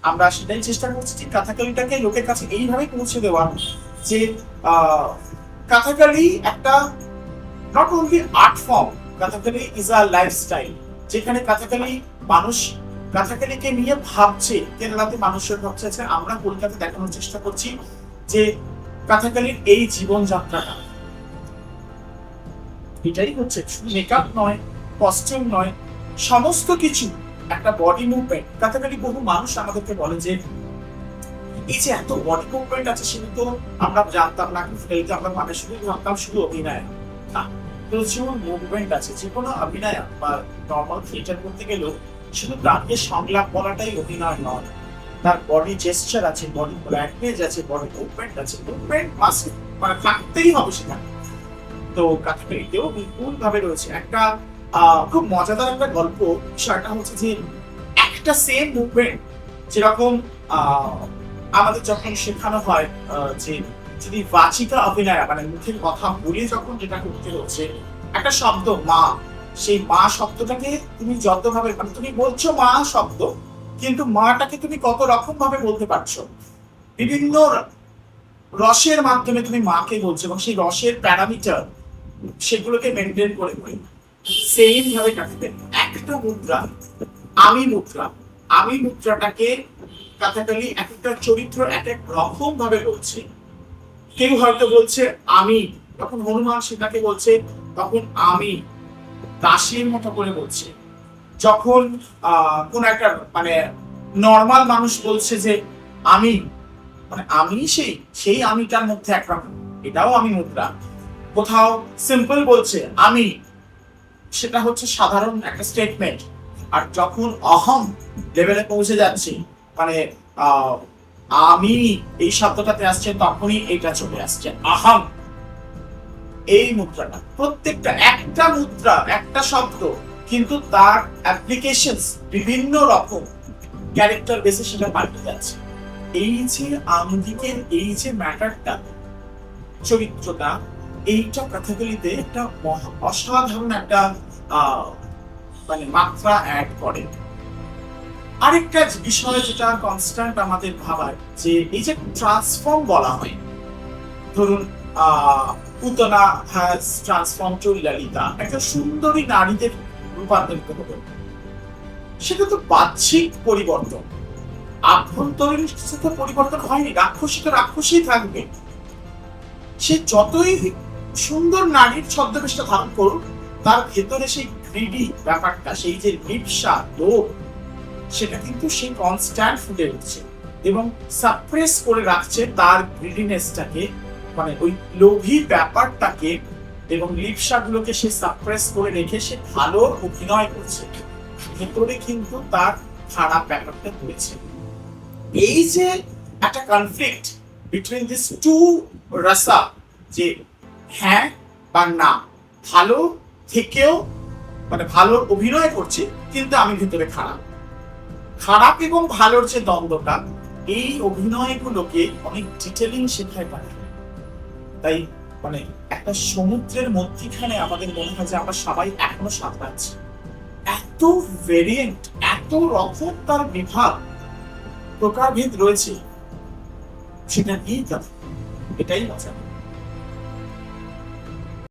আমরা সেটাই চেষ্টা করছি যে কাথাকালিটাকে লোকের কাছে এইভাবে পৌঁছে দেওয়া যে কাথাকালি একটা not only art form, Kathakali is a lifestyle, যেখানে কাথাকালি মানুষ কাথাকালিকে নিয়ে ভাবছে, কেরালাতে মানুষের ভাবছে। আমরা কলকাতা দেখানোর চেষ্টা করছি যে কাথাকালির এই জীবনযাত্রাটা, এটাই হচ্ছে শুধু মেকআপ নয়, কস্টিউম নয়, সমস্ত কিছু একটা বডি মুভমেন্ট। কাথাকালি বহু মানুষ আমাদেরকে বলে যে এই যে এত বডি মুভমেন্ট আছে, সেটা তো আমরা জানতাম না, কিন্তু আমরা মানুষ শুধু ভাবতাম শুধু অভিনয় না, প্রচুর মুভমেন্ট আছে। যে কোনো অভিনয় বা নর্মাল থিয়েটার করতে গেলেও শুধু দাঁড়িয়ে সংলাপ বলাটাই অভিনয় নয়, তার বডি জেস্টার আছে, বডি ল্যাঙ্গুয়েজ আছে, বডি মুভমেন্ট আছে। মুভমেন্ট মাস্ট মানে থাকতেই হবে সেখানে। তো কাথাকালিতেও বিপুল ভাবে রয়েছে। একটা খুব মজাদার একটা গল্প, বিষয়টা হচ্ছে যে একটা সেম মুভমেন্ট যেরকম আমাদের যখন শেখানো হয় যে যদি বাচিকা অভিনয় মানে মুখের কথা বলে যখন যেটা করতে হচ্ছে, একটা শব্দ মা, সেই মা শব্দটাকে তুমি যতভাবে মানে তুমি বলছো মা শব্দ, কিন্তু মাটাকে তুমি কত রকম ভাবে বলতে পারছো, বিভিন্ন রসের মাধ্যমে তুমি মাকে বলছো, এবং সেই রসের প্যারামিটার সেগুলোকে মেনটেন করে করে সেম ভাবে কাটাতে একটা মুদ্রা, আমি মুদ্রা, আমি মুদ্রাটাকে কাথাকালি এক একটা চরিত্র এক এক রকম ভাবে বলছে। কেউ হয়তো বলছে আমি, তখন হনুমান সেটাকে বলছে তখন আমি দাসীর মতো করে বলছে। যখন কোন একটা মানে নর্মাল মানুষ বলছে যে আমি, মানে আমি সেই সেই আমিটার মধ্যে একরকম, এটাও আমি মুদ্রা। কোথাও সিম্পল বলছে আমি, সেটা হচ্ছে সাধারণ একটা স্টেটমেন্ট। আর যখন অহম লেভেলে পৌঁছে যাচ্ছে, মানে আমি এই শব্দটাতে আসছে, তখনই এটা চলে আসছে আহম। এই মুদ্রাটা প্রত্যেকটা একটা মুদ্রা একটা শব্দ, কিন্তু তার অ্যাপ্লিকেশন বিভিন্ন রকম ক্যারেক্টার বেসে সেটা পাল্টে যাচ্ছে। এই যে আঙ্গিকের এই যে ম্যাটারটা, চরিত্রটা, এইটা কাথাকালিতে একটা অসাধারণ একটা মানে মাত্রা অ্যাড করে। আরেকটা বিষয় যেটা কনস্ট্যান্ট আমাদের ভাবার, যে এই যে ট্রান্সফর্ম বলা হয়, ধরুন Putana has transform to Lalita, একটা সুন্দরী নারীদের রূপান্তরিত হলো, সেটা তো বাহ্যিক পরিবর্তন, আভ্যন্তরীণ সাথে পরিবর্তন হয়নি। রাক্ষসী তো রাক্ষসী থাকবে, সে যতই সুন্দর নারীর ছদ্মবেশটা ধারণ করুক, তার ভেতরে সেই গ্রিডি ব্যাপারটা, সেই যে লিপ্সা লোভ, সেটা কিন্তু সে কনস্ট্যান্ট ফুটে উঠছে এবং সাপ্রেস করে রাখছে তার গ্রিডিনেসটাকে, মানে ওই লোভী ব্যাপারটাকে এবং লিপ্সাগুলোকে সে সাপ্রেস করে রেখে সে ভালো অভিনয় করছে। ভেতরে কিন্তু তার খারাপ ব্যাপারটা রয়েছে। এই যে একটা কনফ্লিক্ট বিটুইন দিস টু রাসা, যে হ্যাঁ বা না, ভালো থেকেও মানে ভালো অভিনয় করছে কিন্তু আমি ভিতরে খারাপ, খারাপ এবং ভালোর যে দ্বন্দ্বটা, এই অভিনয়গুলোকে অনেক ডিটেলিং শেখায় পারে। তাই মানে একটা সমুদ্রের মধ্যখানে আমাদের মনে হয় যে আমরা সবাই এখনো সাঁতরাচ্ছি। এত ভেরিয়েন্ট, এত রকম তার বিভাগ প্রকারভেদ রয়েছে, সেটা নিয়েই কথা, এটাই মজা।